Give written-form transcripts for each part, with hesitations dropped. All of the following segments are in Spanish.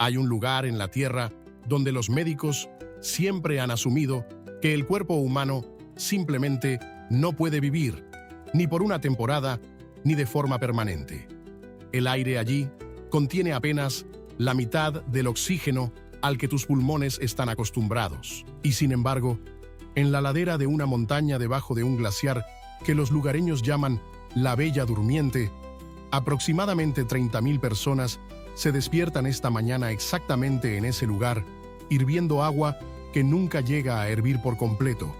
Hay un lugar en la Tierra donde los médicos siempre han asumido que el cuerpo humano simplemente no puede vivir, ni por una temporada, ni de forma permanente. El aire allí contiene apenas la mitad del oxígeno al que tus pulmones están acostumbrados. Y sin embargo, en la ladera de una montaña debajo de un glaciar que los lugareños llaman la Bella Durmiente, aproximadamente 30.000 personas se despiertan esta mañana exactamente en ese lugar, hirviendo agua que nunca llega a hervir por completo,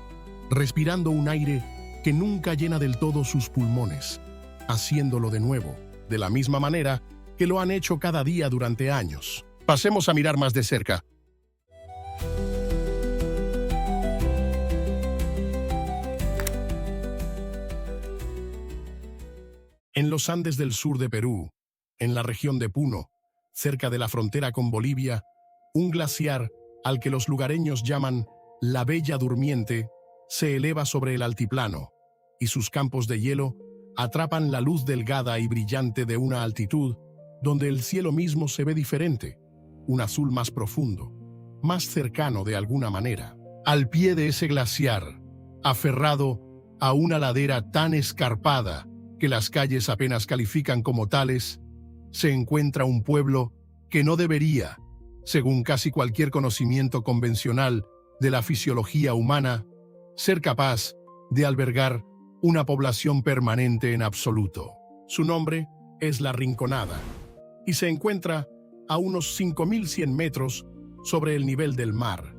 respirando un aire que nunca llena del todo sus pulmones, haciéndolo de nuevo, de la misma manera que lo han hecho cada día durante años. Pasemos a mirar más de cerca. En los Andes del sur de Perú, en la región de Puno, cerca de la frontera con Bolivia, un glaciar al que los lugareños llaman la Bella Durmiente se eleva sobre el altiplano, y sus campos de hielo atrapan la luz delgada y brillante de una altitud donde el cielo mismo se ve diferente, un azul más profundo, más cercano de alguna manera. Al pie de ese glaciar, aferrado a una ladera tan escarpada que las calles apenas califican como tales, se encuentra un pueblo que no debería, según casi cualquier conocimiento convencional de la fisiología humana, ser capaz de albergar una población permanente en absoluto. Su nombre es La Rinconada y se encuentra a unos 5.100 metros sobre el nivel del mar,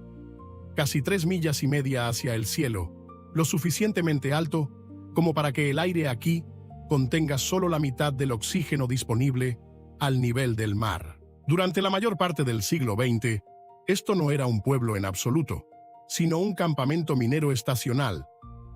casi 3,5 millas hacia el cielo, lo suficientemente alto como para que el aire aquí contenga solo la mitad del oxígeno disponible al nivel del mar. Durante la mayor parte del siglo XX, esto no era un pueblo en absoluto, sino un campamento minero estacional,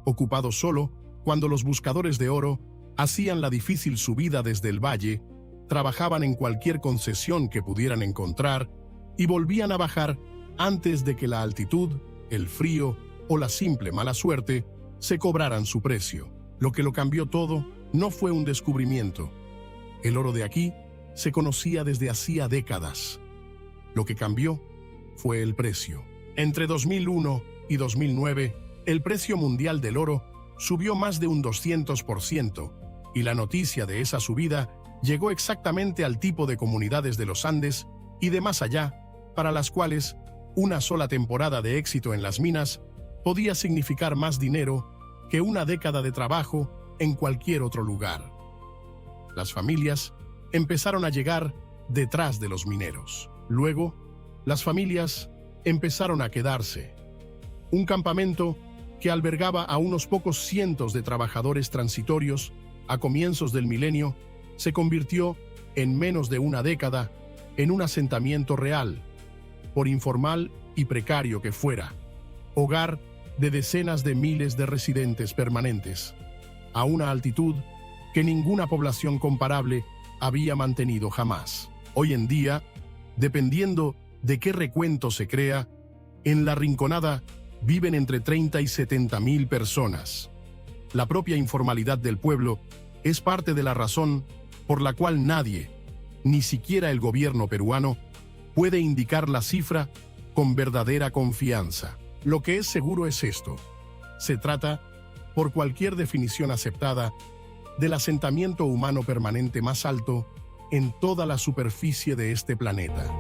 ocupado solo cuando los buscadores de oro hacían la difícil subida desde el valle, trabajaban en cualquier concesión que pudieran encontrar y volvían a bajar antes de que la altitud, el frío o la simple mala suerte se cobraran su precio. Lo que lo cambió todo no fue un descubrimiento. El oro de aquí se conocía desde hacía décadas. Lo que cambió fue el precio. Entre 2001 y 2009, el precio mundial del oro subió más de un 200%, y la noticia de esa subida llegó exactamente al tipo de comunidades de los Andes y de más allá, para las cuales una sola temporada de éxito en las minas podía significar más dinero que una década de trabajo en cualquier otro lugar. Las familias empezaron a llegar detrás de los mineros. Luego, las familias empezaron a quedarse. Un campamento que albergaba a unos pocos cientos de trabajadores transitorios a comienzos del milenio se convirtió, en menos de una década, en un asentamiento real, por informal y precario que fuera, hogar de decenas de miles de residentes permanentes, a una altitud que ninguna población comparable había mantenido jamás. Hoy en día, dependiendo de qué recuento se crea, en La Rinconada viven entre 30 y 70.000 personas. La propia informalidad del pueblo es parte de la razón por la cual nadie, ni siquiera el gobierno peruano, puede indicar la cifra con verdadera confianza. Lo que es seguro es esto: se trata, por cualquier definición aceptada, del asentamiento humano permanente más alto en toda la superficie de este planeta.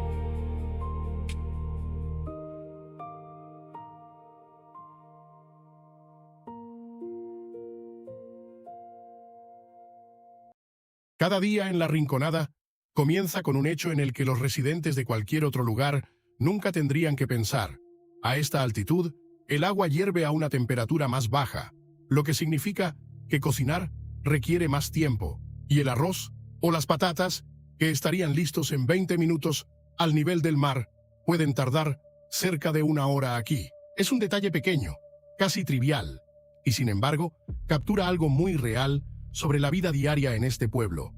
Cada día en La Rinconada comienza con un hecho en el que los residentes de cualquier otro lugar nunca tendrían que pensar. A esta altitud, el agua hierve a una temperatura más baja, lo que significa que cocinar requiere más tiempo, y el arroz o las patatas, que estarían listos en 20 minutos al nivel del mar, pueden tardar cerca de 1 hora aquí. Es un detalle pequeño, casi trivial, y sin embargo, captura algo muy real sobre la vida diaria en este pueblo.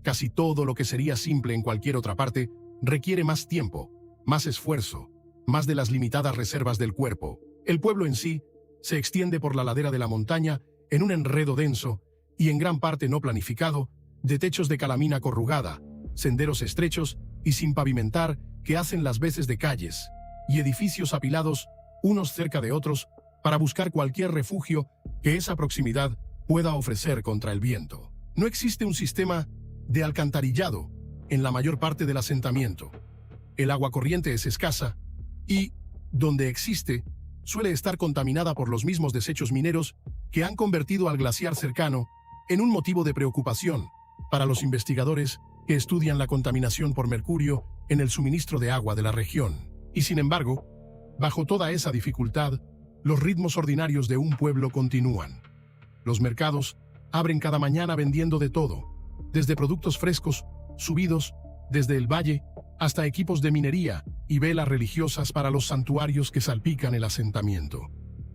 Casi todo lo que sería simple en cualquier otra parte requiere más tiempo, más esfuerzo, más de las limitadas reservas del cuerpo. El pueblo en sí se extiende por la ladera de la montaña en un enredo denso y en gran parte no planificado, de techos de calamina corrugada, senderos estrechos y sin pavimentar que hacen las veces de calles y edificios apilados unos cerca de otros para buscar cualquier refugio que esa proximidad pueda ofrecer contra el viento. No existe un sistema de alcantarillado en la mayor parte del asentamiento. El agua corriente es escasa y, donde existe, suele estar contaminada por los mismos desechos mineros que han convertido al glaciar cercano en un motivo de preocupación para los investigadores que estudian la contaminación por mercurio en el suministro de agua de la región. Y sin embargo, bajo toda esa dificultad, los ritmos ordinarios de un pueblo continúan. Los mercados abren cada mañana vendiendo de todo, desde productos frescos, subidos desde el valle, hasta equipos de minería y velas religiosas para los santuarios que salpican el asentamiento.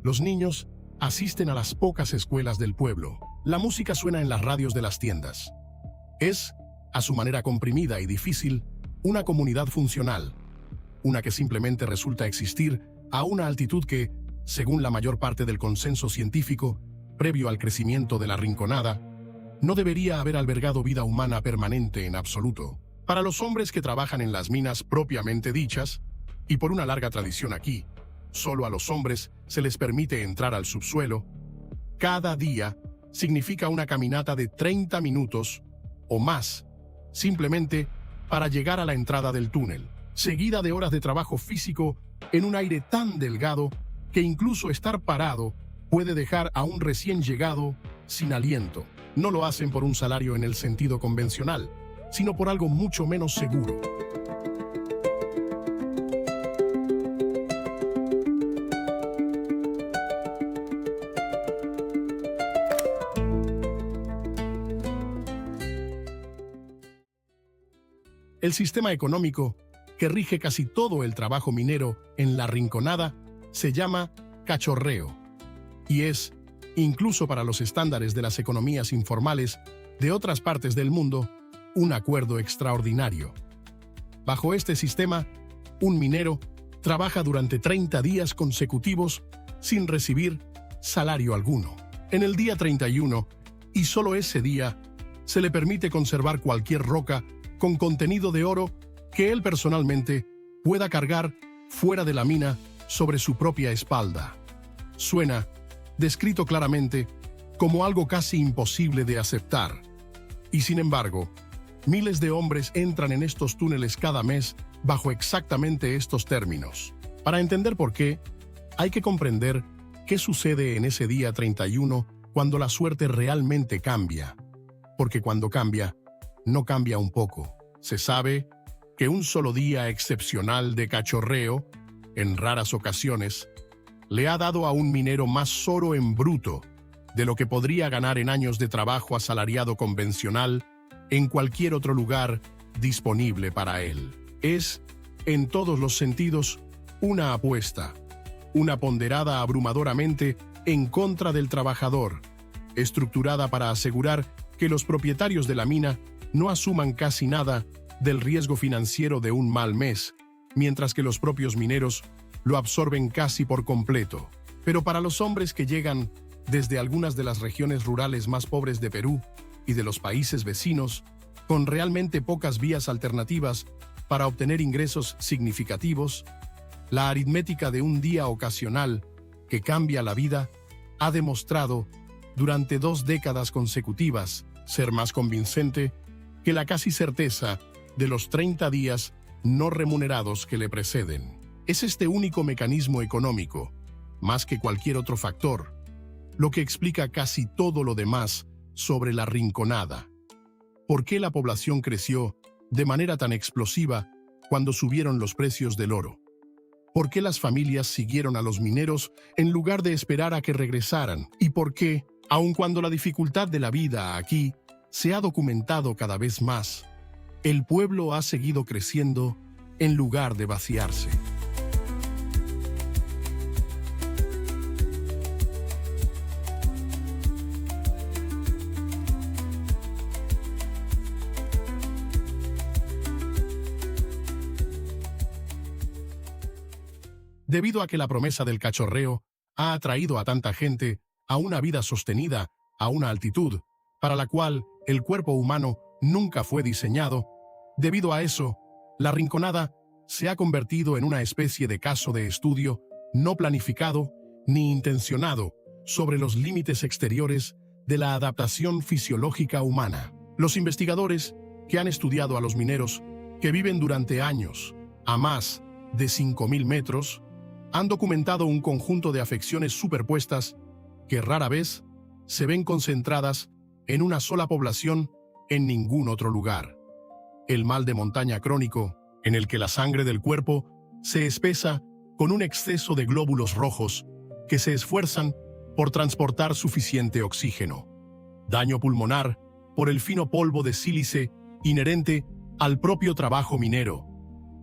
Los niños asisten a las pocas escuelas del pueblo. La música suena en las radios de las tiendas. Es, a su manera comprimida y difícil, una comunidad funcional, una que simplemente resulta existir a una altitud que, según la mayor parte del consenso científico, previo al crecimiento de la Rinconada, no debería haber albergado vida humana permanente en absoluto. Para los hombres que trabajan en las minas propiamente dichas, y por una larga tradición aquí, solo a los hombres se les permite entrar al subsuelo, cada día significa una caminata de 30 minutos o más, simplemente para llegar a la entrada del túnel, seguida de horas de trabajo físico en un aire tan delgado que incluso estar parado puede dejar a un recién llegado sin aliento. No lo hacen por un salario en el sentido convencional, sino por algo mucho menos seguro. El sistema económico que rige casi todo el trabajo minero en la Rinconada se llama cachorreo y es, incluso para los estándares de las economías informales de otras partes del mundo, un acuerdo extraordinario. Bajo este sistema, un minero trabaja durante 30 días consecutivos sin recibir salario alguno. En el día 31, y solo ese día, se le permite conservar cualquier roca con contenido de oro que él personalmente pueda cargar fuera de la mina sobre su propia espalda. Suena, descrito claramente, como algo casi imposible de aceptar. Y sin embargo, miles de hombres entran en estos túneles cada mes bajo exactamente estos términos. Para entender por qué, hay que comprender qué sucede en ese día 31 cuando la suerte realmente cambia. Porque cuando cambia, no cambia un poco. Se sabe que un solo día excepcional de cachorreo, en raras ocasiones, le ha dado a un minero más oro en bruto de lo que podría ganar en años de trabajo asalariado convencional en cualquier otro lugar disponible para él. Es, en todos los sentidos, una apuesta, una ponderada abrumadoramente en contra del trabajador, estructurada para asegurar que los propietarios de la mina no asuman casi nada del riesgo financiero de un mal mes, mientras que los propios mineros lo absorben casi por completo. Pero para los hombres que llegan desde algunas de las regiones rurales más pobres de Perú y de los países vecinos, con realmente pocas vías alternativas para obtener ingresos significativos, la aritmética de un día ocasional que cambia la vida ha demostrado durante 2 décadas consecutivas ser más convincente que la casi certeza de los 30 días no remunerados que le preceden. Es este único mecanismo económico, más que cualquier otro factor, lo que explica casi todo lo demás sobre la Rinconada. ¿Por qué la población creció de manera tan explosiva cuando subieron los precios del oro? ¿Por qué las familias siguieron a los mineros en lugar de esperar a que regresaran? ¿Y por qué, aun cuando la dificultad de la vida aquí se ha documentado cada vez más, el pueblo ha seguido creciendo en lugar de vaciarse? Debido a que la promesa del cachorreo ha atraído a tanta gente a una vida sostenida a una altitud para la cual el cuerpo humano nunca fue diseñado, debido a eso, la Rinconada se ha convertido en una especie de caso de estudio no planificado ni intencionado sobre los límites exteriores de la adaptación fisiológica humana. Los investigadores que han estudiado a los mineros que viven durante años a más de 5.000 metros han documentado un conjunto de afecciones superpuestas que rara vez se ven concentradas en una sola población en ningún otro lugar. El mal de montaña crónico, en el que la sangre del cuerpo se espesa con un exceso de glóbulos rojos que se esfuerzan por transportar suficiente oxígeno. Daño pulmonar por el fino polvo de sílice inherente al propio trabajo minero.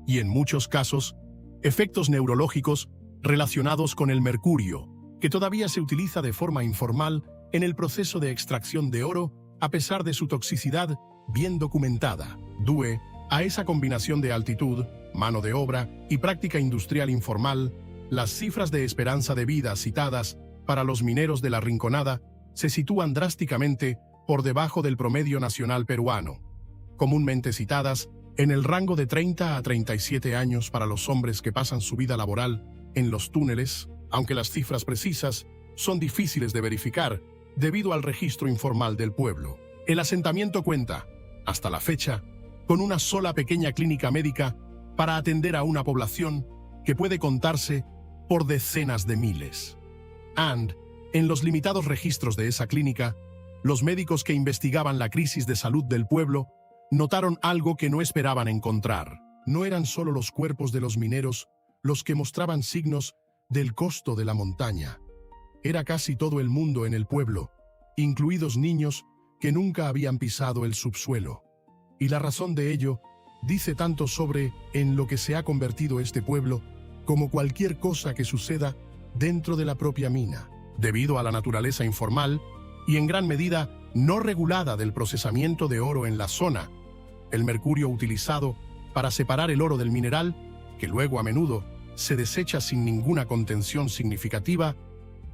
Y en muchos casos, efectos neurológicos relacionados con el mercurio, que todavía se utiliza de forma informal en el proceso de extracción de oro a pesar de su toxicidad bien documentada. Due a esa combinación de altitud, mano de obra y práctica industrial informal, las cifras de esperanza de vida citadas para los mineros de la Rinconada se sitúan drásticamente por debajo del promedio nacional peruano, comúnmente citadas en el rango de 30 a 37 años para los hombres que pasan su vida laboral en los túneles, aunque las cifras precisas son difíciles de verificar debido al registro informal del pueblo. El asentamiento cuenta, hasta la fecha, con una sola pequeña clínica médica para atender a una población que puede contarse por decenas de miles. En los limitados registros de esa clínica, los médicos que investigaban la crisis de salud del pueblo notaron algo que no esperaban encontrar. No eran solo los cuerpos de los mineros los que mostraban signos del costo de la montaña. Era casi todo el mundo en el pueblo, incluidos niños que nunca habían pisado el subsuelo. Y la razón de ello dice tanto sobre en lo que se ha convertido este pueblo como cualquier cosa que suceda dentro de la propia mina. Debido a la naturaleza informal y en gran medida no regulada del procesamiento de oro en la zona, el mercurio utilizado para separar el oro del mineral, que luego a menudo se desecha sin ninguna contención significativa,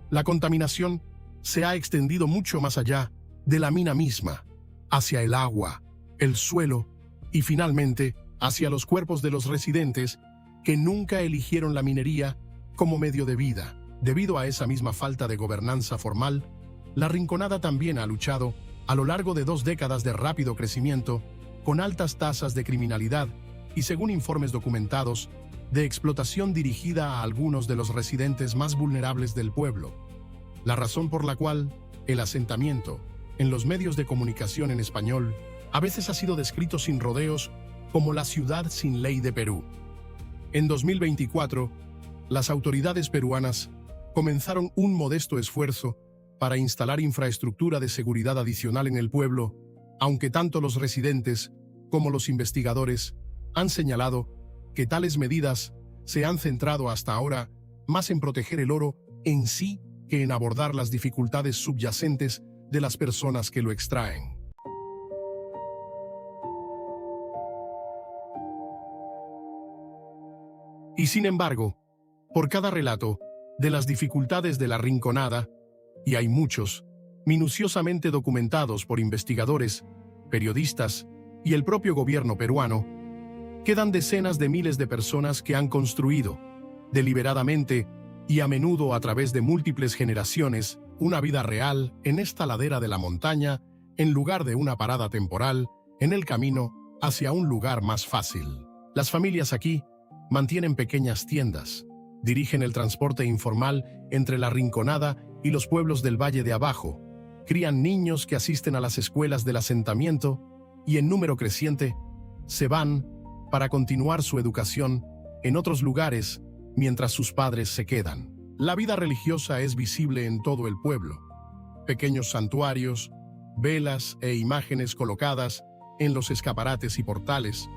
la contaminación se ha extendido mucho más allá de la mina misma, hacia el agua, el suelo y finalmente hacia los cuerpos de los residentes que nunca eligieron la minería como medio de vida. Debido a esa misma falta de gobernanza formal, la Rinconada también ha luchado a lo largo de 2 décadas de rápido crecimiento, con altas tasas de criminalidad y, según informes documentados, de explotación dirigida a algunos de los residentes más vulnerables del pueblo. La razón por la cual el asentamiento, en los medios de comunicación en español, a veces ha sido descrito sin rodeos como la ciudad sin ley de Perú. En 2024, las autoridades peruanas comenzaron un modesto esfuerzo para instalar infraestructura de seguridad adicional en el pueblo, aunque tanto los residentes como los investigadores han señalado que tales medidas se han centrado hasta ahora más en proteger el oro en sí que en abordar las dificultades subyacentes de las personas que lo extraen. Y sin embargo, por cada relato de las dificultades de la Rinconada, y hay muchos, minuciosamente documentados por investigadores, periodistas y el propio gobierno peruano, quedan decenas de miles de personas que han construido, deliberadamente y a menudo a través de múltiples generaciones, una vida real en esta ladera de la montaña, en lugar de una parada temporal en el camino hacia un lugar más fácil. Las familias aquí mantienen pequeñas tiendas, dirigen el transporte informal entre la Rinconada y los pueblos del Valle de Abajo, crían niños que asisten a las escuelas del asentamiento y en número creciente se van para continuar su educación en otros lugares mientras sus padres se quedan. La vida religiosa es visible en todo el pueblo. Pequeños santuarios, velas e imágenes colocadas en los escaparates y portales,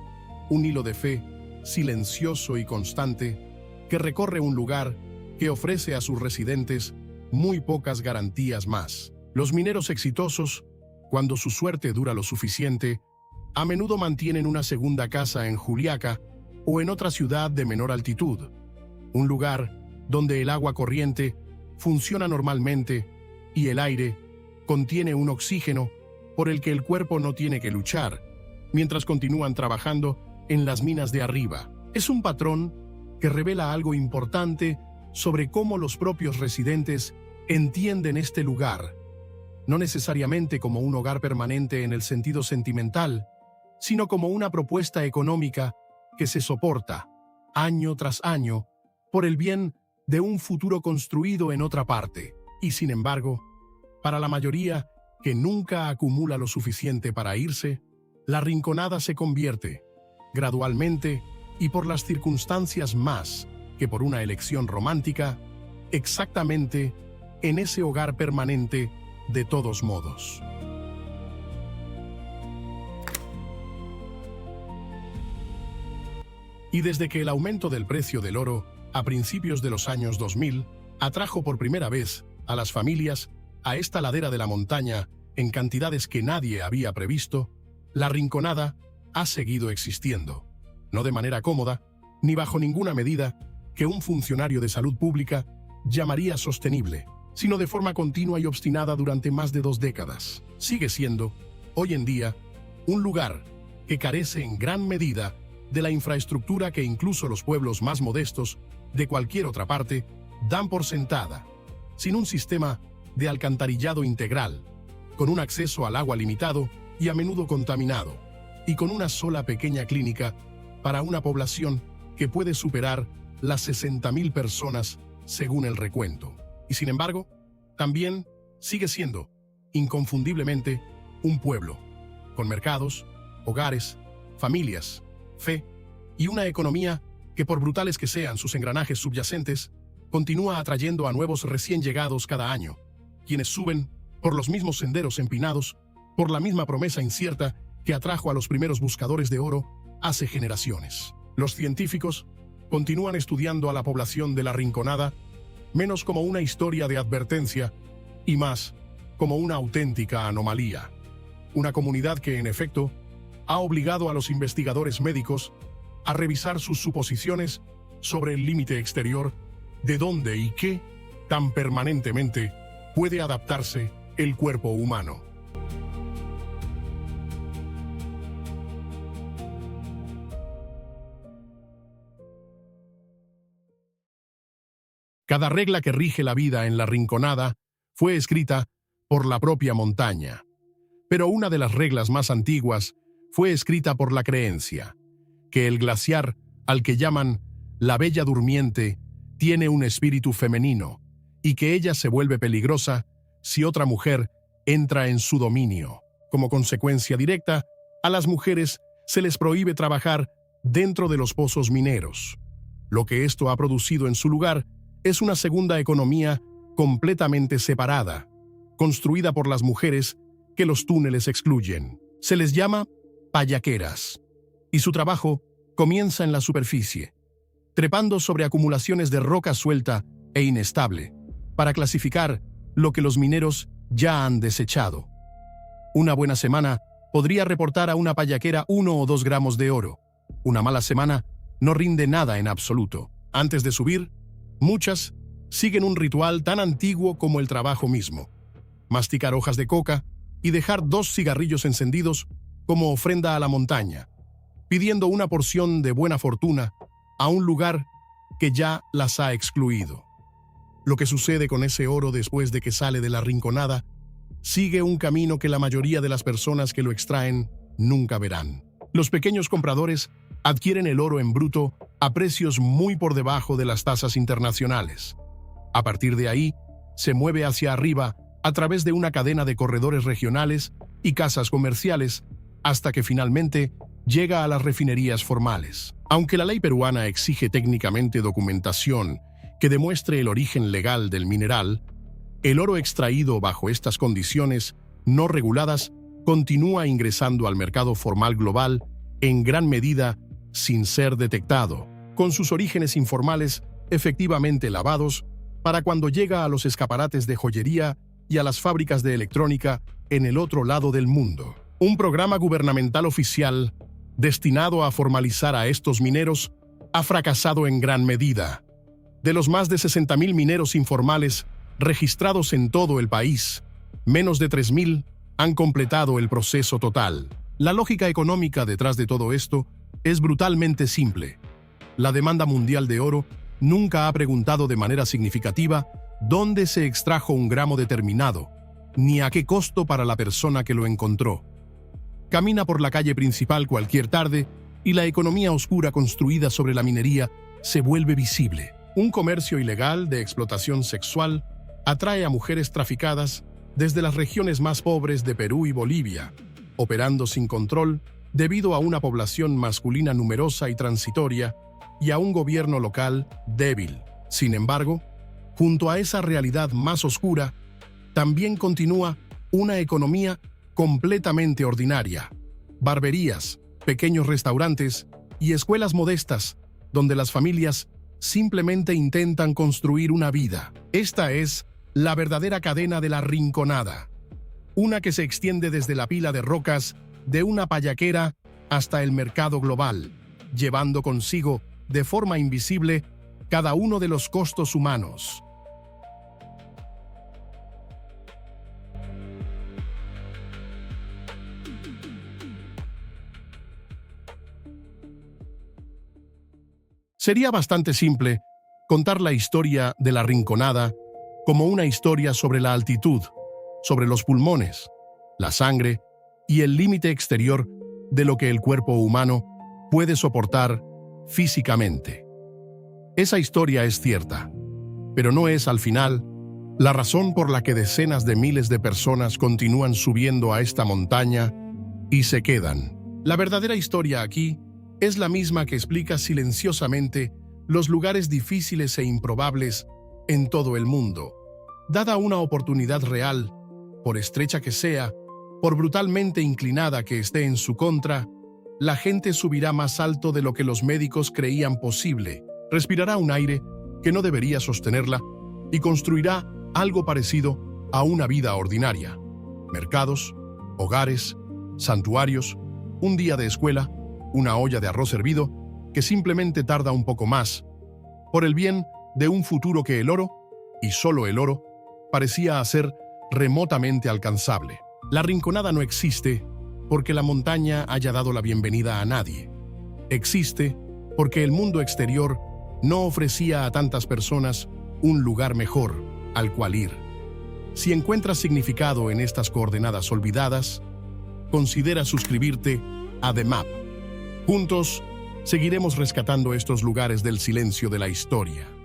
un hilo de fe silencioso y constante que recorre un lugar que ofrece a sus residentes muy pocas garantías más. Los mineros exitosos, cuando su suerte dura lo suficiente, a menudo mantienen una segunda casa en Juliaca o en otra ciudad de menor altitud, un lugar donde el agua corriente funciona normalmente y el aire contiene un oxígeno por el que el cuerpo no tiene que luchar, mientras continúan trabajando en las minas de arriba. Es un patrón que revela algo importante sobre cómo los propios residentes entienden este lugar, no necesariamente como un hogar permanente en el sentido sentimental, sino como una propuesta económica que se soporta, año tras año, por el bien de un futuro construido en otra parte. Y sin embargo, para la mayoría que nunca acumula lo suficiente para irse, la Rinconada se convierte, gradualmente y por las circunstancias más que por una elección romántica, exactamente en ese hogar permanente de todos modos. Y desde que el aumento del precio del oro a principios de los años 2000 atrajo por primera vez a las familias a esta ladera de la montaña en cantidades que nadie había previsto, la Rinconada ha seguido existiendo, no de manera cómoda, ni bajo ninguna medida que un funcionario de salud pública llamaría sostenible, sino de forma continua y obstinada durante más de 2 décadas. Sigue siendo, hoy en día, un lugar que carece en gran medida de la infraestructura que incluso los pueblos más modestos de cualquier otra parte dan por sentada, sin un sistema de alcantarillado integral, con un acceso al agua limitado y a menudo contaminado, y con una sola pequeña clínica para una población que puede superar las 60.000 personas según el recuento. Y sin embargo, también sigue siendo, inconfundiblemente, un pueblo, con mercados, hogares, familias, fe y una economía que, por brutales que sean sus engranajes subyacentes, continúa atrayendo a nuevos recién llegados cada año, quienes suben por los mismos senderos empinados, por la misma promesa incierta que atrajo a los primeros buscadores de oro hace generaciones. Los científicos continúan estudiando a la población de la Rinconada menos como una historia de advertencia y más como una auténtica anomalía. Una comunidad que, en efecto, ha obligado a los investigadores médicos a revisar sus suposiciones sobre el límite exterior de dónde y qué tan permanentemente puede adaptarse el cuerpo humano. Cada regla que rige la vida en la Rinconada fue escrita por la propia montaña. Pero una de las reglas más antiguas fue escrita por la creencia, que el glaciar, al que llaman la Bella Durmiente, tiene un espíritu femenino, y que ella se vuelve peligrosa si otra mujer entra en su dominio. Como consecuencia directa, a las mujeres se les prohíbe trabajar dentro de los pozos mineros. Lo que esto ha producido en su lugar es una segunda economía completamente separada, construida por las mujeres que los túneles excluyen. Se les llama payaqueras, y su trabajo comienza en la superficie, trepando sobre acumulaciones de roca suelta e inestable, para clasificar lo que los mineros ya han desechado. Una buena semana podría reportar a una payaquera 1 o 2 gramos de oro. Una mala semana no rinde nada en absoluto. Antes de subir, muchas siguen un ritual tan antiguo como el trabajo mismo: masticar hojas de coca y dejar 2 cigarrillos encendidos como ofrenda a la montaña, pidiendo una porción de buena fortuna a un lugar que ya las ha excluido. Lo que sucede con ese oro después de que sale de la Rinconada sigue un camino que la mayoría de las personas que lo extraen nunca verán. Los pequeños compradores adquieren el oro en bruto a precios muy por debajo de las tasas internacionales. A partir de ahí, se mueve hacia arriba a través de una cadena de corredores regionales y casas comerciales hasta que finalmente llega a las refinerías formales. Aunque la ley peruana exige técnicamente documentación que demuestre el origen legal del mineral, el oro extraído bajo estas condiciones no reguladas continúa ingresando al mercado formal global en gran medida sin ser detectado, con sus orígenes informales efectivamente lavados para cuando llega a los escaparates de joyería y a las fábricas de electrónica en el otro lado del mundo. Un programa gubernamental oficial destinado a formalizar a estos mineros ha fracasado en gran medida. De los más de 60.000 mineros informales registrados en todo el país, menos de 3.000 han completado el proceso total. La lógica económica detrás de todo esto es brutalmente simple. La demanda mundial de oro nunca ha preguntado de manera significativa dónde se extrajo un gramo determinado, ni a qué costo para la persona que lo encontró. Camina por la calle principal cualquier tarde y la economía oscura construida sobre la minería se vuelve visible. Un comercio ilegal de explotación sexual atrae a mujeres traficadas desde las regiones más pobres de Perú y Bolivia, operando sin control debido a una población masculina numerosa y transitoria y a un gobierno local débil. Sin embargo, junto a esa realidad más oscura, también continúa una economía completamente ordinaria. Barberías, pequeños restaurantes y escuelas modestas donde las familias simplemente intentan construir una vida. Esta es la verdadera cadena de la Rinconada, una que se extiende desde la pila de rocas de una pallaquera hasta el mercado global, llevando consigo de forma invisible cada uno de los costos humanos. Sería bastante simple contar la historia de la Rinconada como una historia sobre la altitud, sobre los pulmones, la sangre y el límite exterior de lo que el cuerpo humano puede soportar físicamente. Esa historia es cierta, pero no es al final la razón por la que decenas de miles de personas continúan subiendo a esta montaña y se quedan. La verdadera historia aquí es la misma que explica silenciosamente los lugares difíciles e improbables en todo el mundo. Dada una oportunidad real, por estrecha que sea, por brutalmente inclinada que esté en su contra, la gente subirá más alto de lo que los médicos creían posible, respirará un aire que no debería sostenerla y construirá algo parecido a una vida ordinaria. Mercados, hogares, santuarios, un día de escuela, una olla de arroz hervido que simplemente tarda un poco más, por el bien de un futuro que el oro, y solo el oro, parecía hacer remotamente alcanzable. La Rinconada no existe porque la montaña haya dado la bienvenida a nadie. Existe porque el mundo exterior no ofrecía a tantas personas un lugar mejor al cual ir. Si encuentras significado en estas coordenadas olvidadas, considera suscribirte a The Map. Juntos, seguiremos rescatando estos lugares del silencio de la historia.